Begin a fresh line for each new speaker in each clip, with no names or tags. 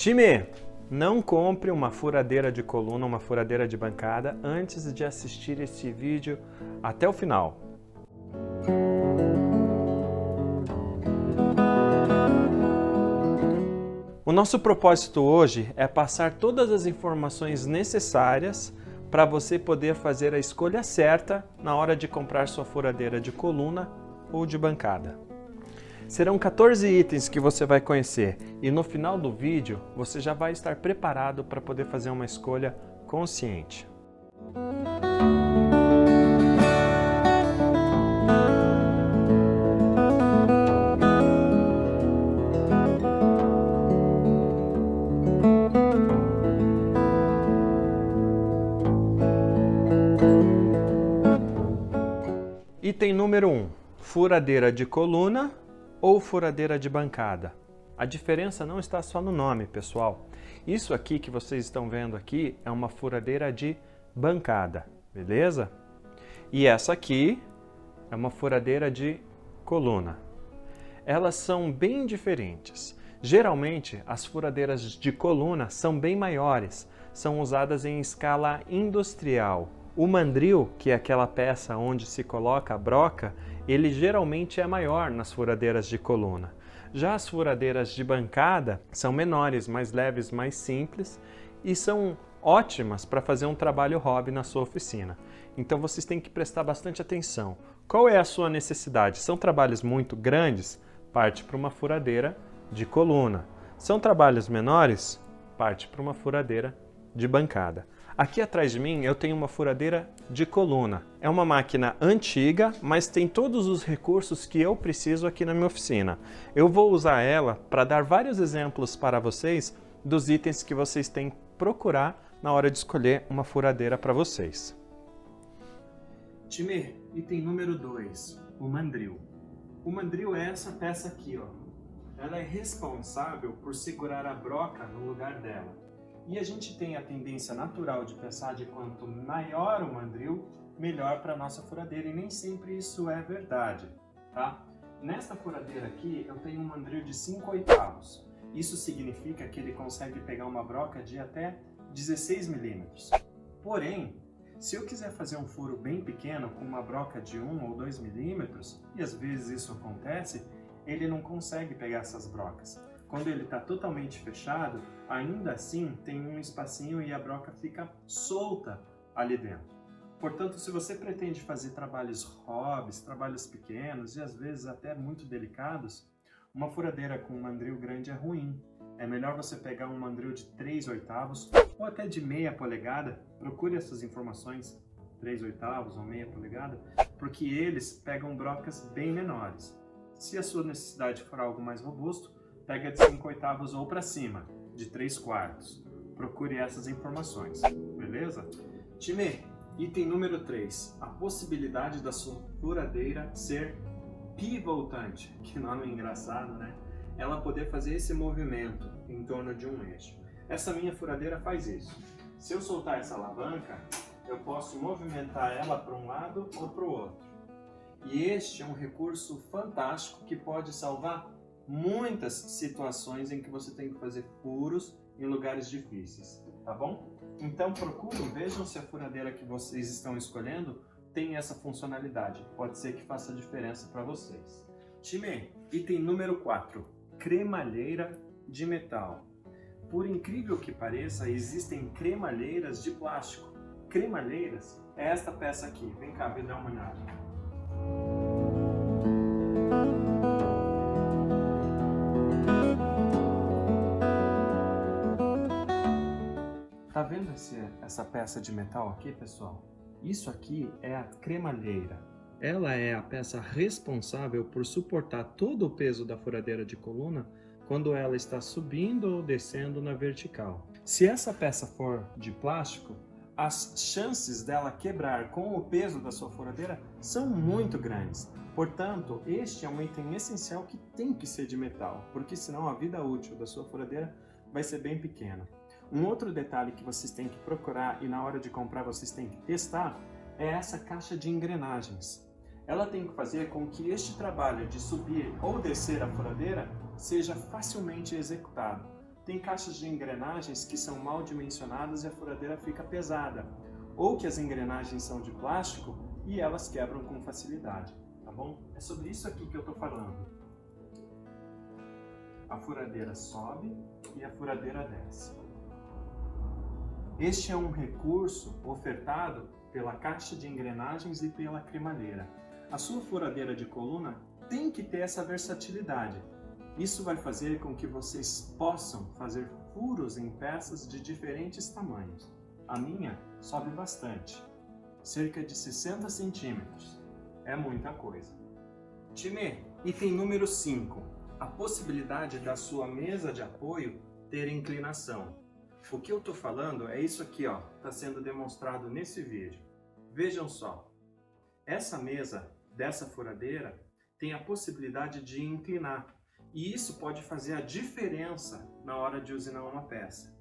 Time, não compre uma furadeira de coluna, uma furadeira de bancada antes de assistir esse vídeo até o final. O nosso propósito hoje é passar todas as informações necessárias para você poder fazer a escolha certa na hora de comprar sua furadeira de coluna ou de bancada. Serão 14 itens que você vai conhecer e no final do vídeo você já vai estar preparado para poder fazer uma escolha consciente. Item número 1, furadeira de coluna ou furadeira de bancada. A diferença não está só no nome, pessoal. Isso aqui que vocês estão vendo aqui é uma furadeira de bancada, beleza? E essa aqui é uma furadeira de coluna. Elas são bem diferentes. Geralmente, as furadeiras de coluna são bem maiores, são usadas em escala industrial. O mandril, que é aquela peça onde se coloca a broca, ele geralmente é maior nas furadeiras de coluna. Já as furadeiras de bancada são menores, mais leves, mais simples e são ótimas para fazer um trabalho hobby na sua oficina. Então vocês têm que prestar bastante atenção. Qual é a sua necessidade? São trabalhos muito grandes? Parte para uma furadeira de coluna. São trabalhos menores? Parte para uma furadeira de bancada. Aqui atrás de mim eu tenho uma furadeira de coluna. É uma máquina antiga, mas tem todos os recursos que eu preciso aqui na minha oficina. Eu vou usar ela para dar vários exemplos para vocês dos itens que vocês têm que procurar na hora de escolher uma furadeira para vocês. Time, item número 2, o mandril. O mandril é essa peça aqui, ó. Ela é responsável por segurar a broca no lugar dela. E a gente tem a tendência natural de pensar de quanto maior o mandril, melhor para a nossa furadeira, e nem sempre isso é verdade, tá? Nesta furadeira aqui eu tenho um mandril de 5/8. Isso significa que ele consegue pegar uma broca de até 16 milímetros. Porém, se eu quiser fazer um furo bem pequeno com uma broca de 1 ou 2 milímetros, e às vezes isso acontece, ele não consegue pegar essas brocas. Quando ele está totalmente fechado, ainda assim tem um espacinho e a broca fica solta ali dentro. Portanto, se você pretende fazer trabalhos hobbies, trabalhos pequenos e às vezes até muito delicados, uma furadeira com um mandril grande é ruim. É melhor você pegar um mandril de 3/8 ou até de meia polegada. Procure essas informações, 3/8 ou meia polegada, porque eles pegam brocas bem menores. Se a sua necessidade for algo mais robusto, pega de 5/8 ou para cima, de 3/4. Procure essas informações, beleza? Time, item número 3, a possibilidade da sua furadeira ser pivotante, que nome engraçado, né? Ela poder fazer esse movimento em torno de um eixo. Essa minha furadeira faz isso. Se eu soltar essa alavanca, eu posso movimentar ela para um lado ou para o outro. E este é um recurso fantástico que pode salvar muitas situações em que você tem que fazer furos em lugares difíceis, tá bom? Então procurem, vejam se a furadeira que vocês estão escolhendo tem essa funcionalidade. Pode ser que faça diferença para vocês. Time, item número 4, cremalheira de metal. Por incrível que pareça, existem cremalheiras de plástico. Cremalheiras é esta peça aqui. Vem cá, vem dar uma olhada. Tá vendo essa peça de metal aqui, pessoal? Isso aqui é a cremalheira. Ela é a peça responsável por suportar todo o peso da furadeira de coluna quando ela está subindo ou descendo na vertical. Se essa peça for de plástico, as chances dela quebrar com o peso da sua furadeira são muito grandes. Portanto, este é um item essencial que tem que ser de metal, porque senão a vida útil da sua furadeira vai ser bem pequena. Um outro detalhe que vocês têm que procurar e na hora de comprar vocês têm que testar é essa caixa de engrenagens. Ela tem que fazer com que este trabalho de subir ou descer a furadeira seja facilmente executado. Tem caixas de engrenagens que são mal dimensionadas e a furadeira fica pesada, ou que as engrenagens são de plástico e elas quebram com facilidade, tá bom? É sobre isso aqui que eu estou falando. A furadeira sobe e a furadeira desce. Este é um recurso ofertado pela caixa de engrenagens e pela cremalheira. A sua furadeira de coluna tem que ter essa versatilidade. Isso vai fazer com que vocês possam fazer furos em peças de diferentes tamanhos. A minha sobe bastante, cerca de 60 centímetros. É muita coisa. Time, item número 5. A possibilidade da sua mesa de apoio ter inclinação. O que eu estou falando é isso aqui, ó, está sendo demonstrado nesse vídeo. Vejam só, essa mesa dessa furadeira tem a possibilidade de inclinar e isso pode fazer a diferença na hora de usinar uma peça.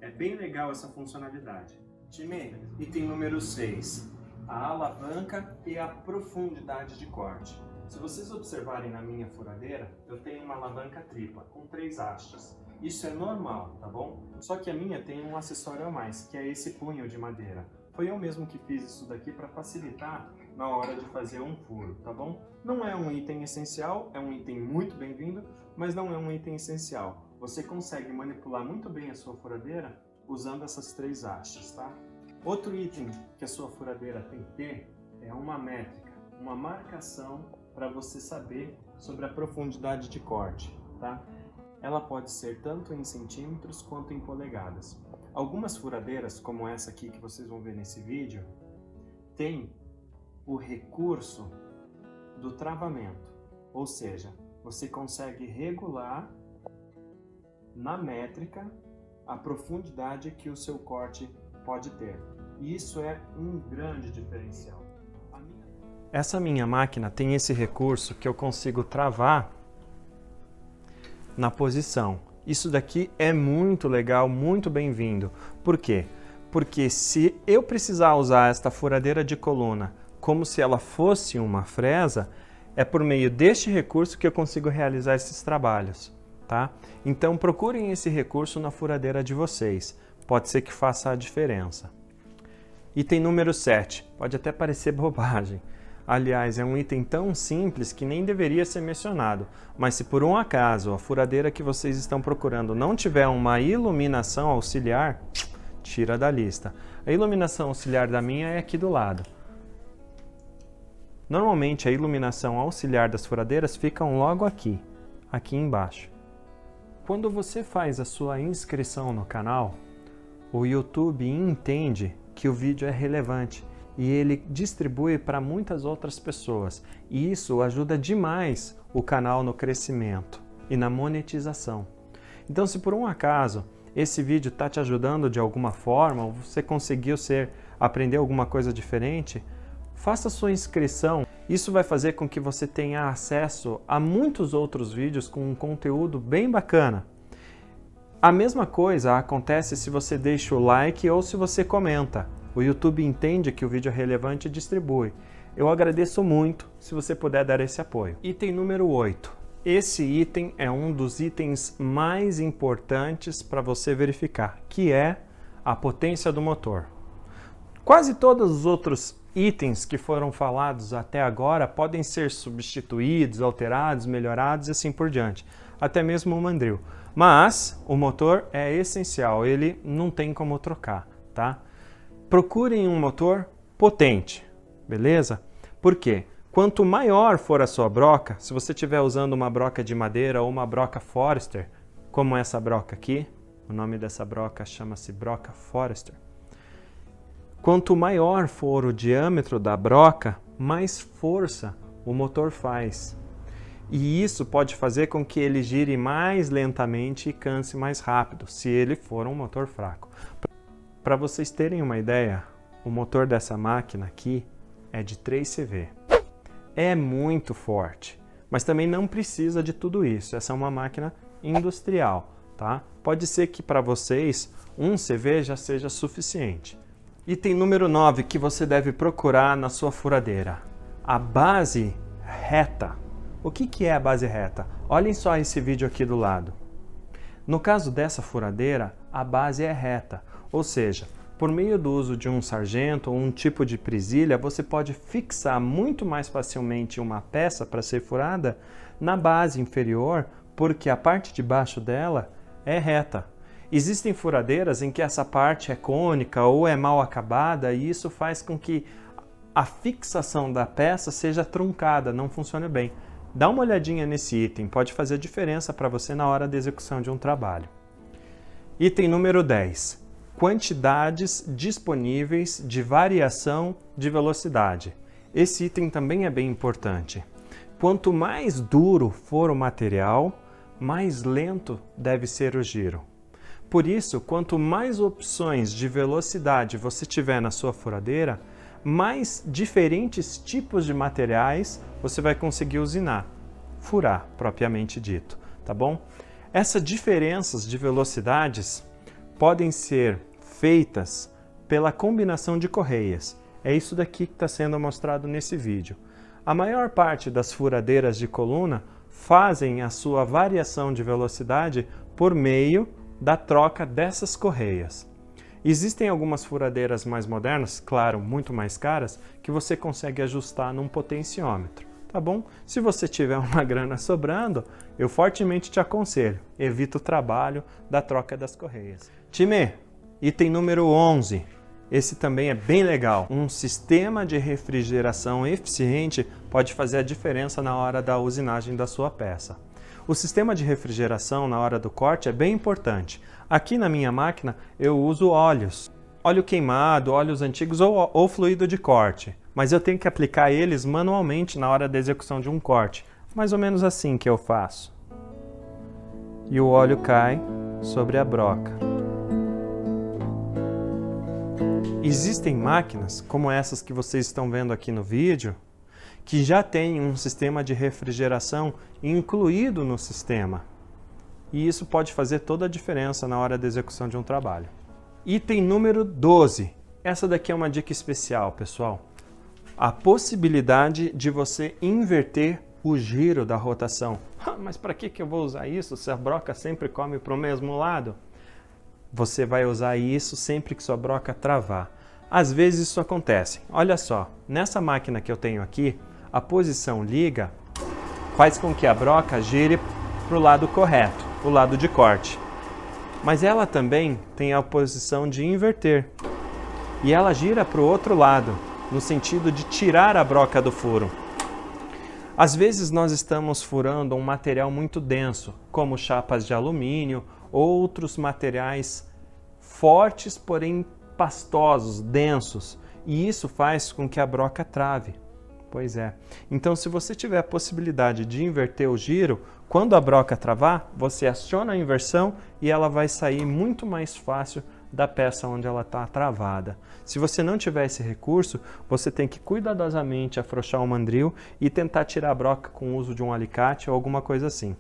É bem legal essa funcionalidade. Time, item número 6, a alavanca e a profundidade de corte. Se vocês observarem na minha furadeira, eu tenho uma alavanca tripla com 3 hastes. Isso é normal, tá bom? Só que a minha tem um acessório a mais, que é esse punho de madeira. Foi eu mesmo que fiz isso daqui para facilitar na hora de fazer um furo, tá bom? Não é um item essencial, é um item muito bem-vindo, mas não é um item essencial. Você consegue manipular muito bem a sua furadeira usando essas 3 hastes, tá? Outro item que a sua furadeira tem que ter é uma métrica, uma marcação para você saber sobre a profundidade de corte, tá? Ela pode ser tanto em centímetros quanto em polegadas. Algumas furadeiras, como essa aqui que vocês vão ver nesse vídeo, tem o recurso do travamento, ou seja, você consegue regular na métrica a profundidade que o seu corte pode ter. E isso é um grande diferencial. Essa minha máquina tem esse recurso que eu consigo travar na posição. Isso daqui é muito legal, muito bem-vindo. Por quê? Porque se eu precisar usar esta furadeira de coluna como se ela fosse uma fresa, é por meio deste recurso que eu consigo realizar esses trabalhos, tá? Então procurem esse recurso na furadeira de vocês. Pode ser que faça a diferença. Item número 7. Pode até parecer bobagem. Aliás, é um item tão simples que nem deveria ser mencionado, mas se por um acaso a furadeira que vocês estão procurando não tiver uma iluminação auxiliar, tira da lista. A iluminação auxiliar da minha é aqui do lado. Normalmente a iluminação auxiliar das furadeiras ficam logo aqui embaixo. Quando você faz a sua inscrição no canal, o YouTube entende que o vídeo é relevante e ele distribui para muitas outras pessoas. E isso ajuda demais o canal no crescimento e na monetização. Então, se por um acaso esse vídeo está te ajudando de alguma forma, ou você conseguiu aprender alguma coisa diferente, faça sua inscrição. Isso vai fazer com que você tenha acesso a muitos outros vídeos com um conteúdo bem bacana. A mesma coisa acontece se você deixa o like ou se você comenta. O YouTube entende que o vídeo é relevante e distribui. Eu agradeço muito se você puder dar esse apoio. Item número 8. Esse item é um dos itens mais importantes para você verificar, que é a potência do motor. Quase todos os outros itens que foram falados até agora podem ser substituídos, alterados, melhorados e assim por diante. Até mesmo o mandril. Mas o motor é essencial, ele não tem como trocar, tá? Procurem um motor potente, beleza? Por quê? Quanto maior for a sua broca, se você estiver usando uma broca de madeira ou uma broca Forester, como essa broca aqui, o nome dessa broca chama-se broca Forester. Quanto maior for o diâmetro da broca, mais força o motor faz. E isso pode fazer com que ele gire mais lentamente e canse mais rápido, se ele for um motor fraco. Para vocês terem uma ideia, o motor dessa máquina aqui é de 3 CV. É muito forte, mas também não precisa de tudo isso. Essa é uma máquina industrial, tá? Pode ser que para vocês 1 CV já seja suficiente. Item número 9 que você deve procurar na sua furadeira. A base reta. O que é a base reta? Olhem só esse vídeo aqui do lado. No caso dessa furadeira, a base é reta, ou seja, por meio do uso de um sargento ou um tipo de presilha, você pode fixar muito mais facilmente uma peça para ser furada na base inferior, porque a parte de baixo dela é reta. Existem furadeiras em que essa parte é cônica ou é mal acabada e isso faz com que a fixação da peça seja truncada, não funcione bem. Dá uma olhadinha nesse item, pode fazer diferença para você na hora da execução de um trabalho. Item número 10. Quantidades disponíveis de variação de velocidade. Esse item também é bem importante. Quanto mais duro for o material, mais lento deve ser o giro. Por isso, quanto mais opções de velocidade você tiver na sua furadeira, mais diferentes tipos de materiais você vai conseguir usinar, furar propriamente dito, tá bom? Essas diferenças de velocidades podem ser feitas pela combinação de correias. É isso daqui que está sendo mostrado nesse vídeo. A maior parte das furadeiras de coluna fazem a sua variação de velocidade por meio da troca dessas correias. Existem algumas furadeiras mais modernas, claro, muito mais caras, que você consegue ajustar num potenciômetro, tá bom? Se você tiver uma grana sobrando, eu fortemente te aconselho, evita o trabalho da troca das correias. Time, item número 11. Esse também é bem legal. Um sistema de refrigeração eficiente pode fazer a diferença na hora da usinagem da sua peça. O sistema de refrigeração na hora do corte é bem importante. Aqui na minha máquina eu uso óleos. Óleo queimado, óleos antigos ou fluido de corte. Mas eu tenho que aplicar eles manualmente na hora da execução de um corte. Mais ou menos assim que eu faço. E o óleo cai sobre a broca. Existem máquinas, como essas que vocês estão vendo aqui no vídeo, que já tem um sistema de refrigeração incluído no sistema. E isso pode fazer toda a diferença na hora da execução de um trabalho. Item número 12. Essa daqui é uma dica especial, pessoal. A possibilidade de você inverter o giro da rotação. Mas para que eu vou usar isso se a broca sempre come para o mesmo lado? Você vai usar isso sempre que sua broca travar. Às vezes isso acontece. Olha só, nessa máquina que eu tenho aqui, a posição liga faz com que a broca gire para o lado correto, o lado de corte. Mas ela também tem a posição de inverter. E ela gira para o outro lado, no sentido de tirar a broca do furo. Às vezes nós estamos furando um material muito denso, como chapas de alumínio, outros materiais fortes, porém pastosos, densos, e isso faz com que a broca trave. Pois é. Então, se você tiver a possibilidade de inverter o giro, quando a broca travar, você aciona a inversão e ela vai sair muito mais fácil da peça onde ela está travada. Se você não tiver esse recurso, você tem que cuidadosamente afrouxar o mandril e tentar tirar a broca com o uso de um alicate ou alguma coisa assim.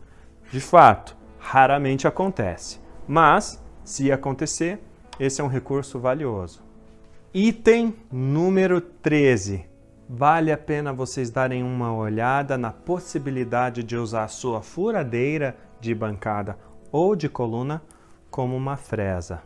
De fato, raramente acontece, mas, se acontecer, esse é um recurso valioso. Item número 13. Vale a pena vocês darem uma olhada na possibilidade de usar a sua furadeira de bancada ou de coluna como uma fresa.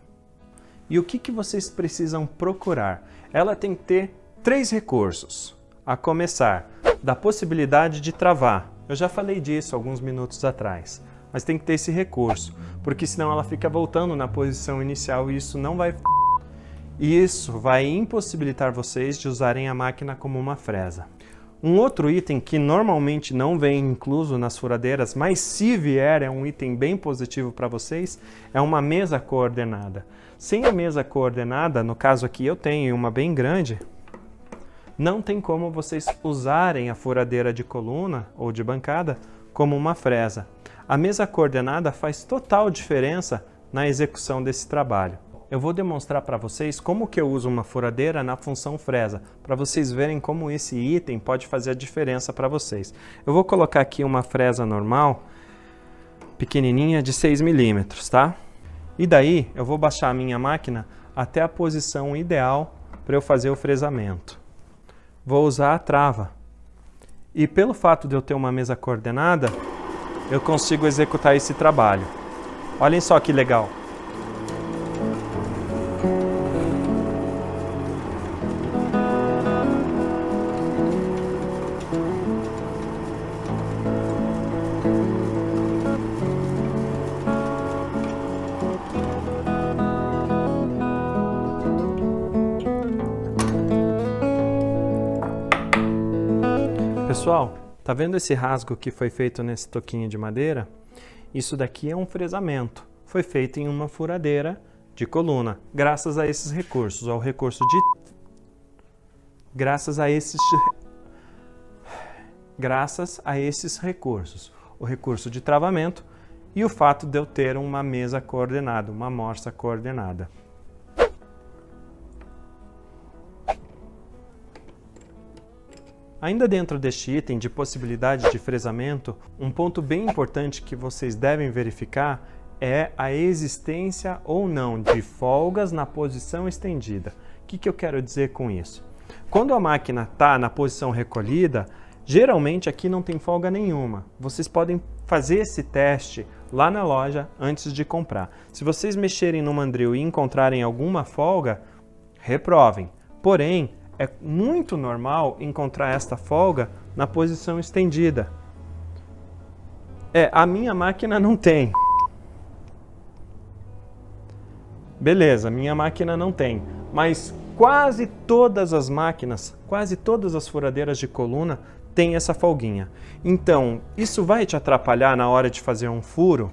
E o que vocês precisam procurar? Ela tem que ter 3 recursos. A começar, da possibilidade de travar. Eu já falei disso alguns minutos atrás. Mas tem que ter esse recurso, porque senão ela fica voltando na posição inicial e isso não vai... Isso vai impossibilitar vocês de usarem a máquina como uma fresa. Um outro item que normalmente não vem incluso nas furadeiras, mas se vier é um item bem positivo para vocês, é uma mesa coordenada. Sem a mesa coordenada, no caso aqui eu tenho uma bem grande, não tem como vocês usarem a furadeira de coluna ou de bancada como uma fresa. A mesa coordenada faz total diferença na execução desse trabalho. Eu vou demonstrar para vocês como que eu uso uma furadeira na função fresa, para vocês verem como esse item pode fazer a diferença para vocês. Eu vou colocar aqui uma fresa normal, pequenininha, de 6 milímetros, tá? E daí eu vou baixar a minha máquina até a posição ideal para eu fazer o fresamento. Vou usar a trava. E pelo fato de eu ter uma mesa coordenada, eu consigo executar esse trabalho. Olhem só que legal. Pessoal, tá vendo esse rasgo que foi feito nesse toquinho de madeira? Isso daqui é um fresamento. Foi feito em uma furadeira de coluna, graças a esses recursos, ao recurso de... Graças a esses recursos, o recurso de travamento e o fato de eu ter uma mesa coordenada, uma morsa coordenada. Ainda dentro deste item de possibilidade de fresamento, um ponto bem importante que vocês devem verificar é a existência ou não de folgas na posição estendida. O que eu quero dizer com isso? Quando a máquina está na posição recolhida, geralmente aqui não tem folga nenhuma. Vocês podem fazer esse teste lá na loja antes de comprar. Se vocês mexerem no mandril e encontrarem alguma folga, reprovem. Porém, é muito normal encontrar esta folga na posição estendida. A minha máquina não tem. Beleza, minha máquina não tem, mas quase todas as máquinas, quase todas as furadeiras de coluna têm essa folguinha. Então, isso vai te atrapalhar na hora de fazer um furo?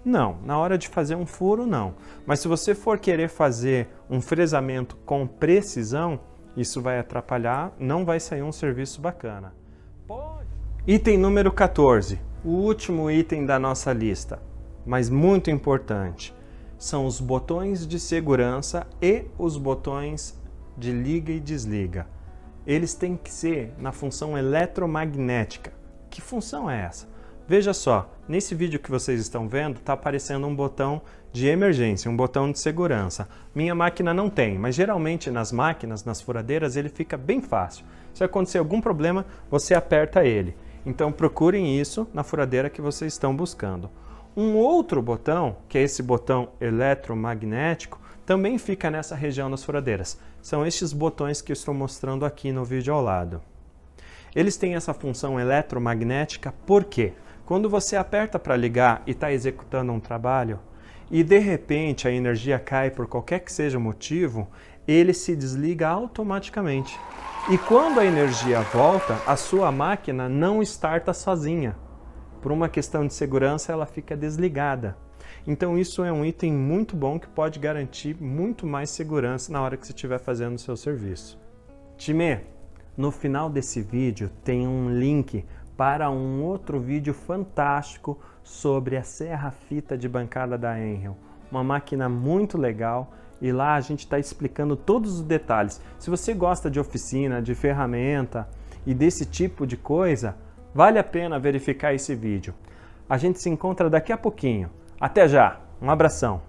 Não, na hora de fazer um furo não. Mas se você for querer fazer um fresamento com precisão, isso vai atrapalhar, não vai sair um serviço bacana. Item número 14, o último item da nossa lista, mas muito importante, são os botões de segurança e os botões de liga e desliga. Eles têm que ser na função eletromagnética. Que função é essa? Veja só, nesse vídeo que vocês estão vendo, está aparecendo um botão de emergência, um botão de segurança. Minha máquina não tem, mas geralmente nas máquinas, nas furadeiras, ele fica bem fácil. Se acontecer algum problema, você aperta ele. Então procurem isso na furadeira que vocês estão buscando. Um outro botão, que é esse botão eletromagnético, também fica nessa região das furadeiras. São estes botões que eu estou mostrando aqui no vídeo ao lado. Eles têm essa função eletromagnética por quê? Quando você aperta para ligar e está executando um trabalho e de repente a energia cai por qualquer que seja o motivo, ele se desliga automaticamente. E quando a energia volta, a sua máquina não starta sozinha. Por uma questão de segurança, ela fica desligada. Então isso é um item muito bom que pode garantir muito mais segurança na hora que você estiver fazendo o seu serviço. Time, no final desse vídeo tem um link para um outro vídeo fantástico sobre a serra-fita de bancada da Enel. Uma máquina muito legal e lá a gente está explicando todos os detalhes. Se você gosta de oficina, de ferramenta e desse tipo de coisa, vale a pena verificar esse vídeo. A gente se encontra daqui a pouquinho. Até já, um abração!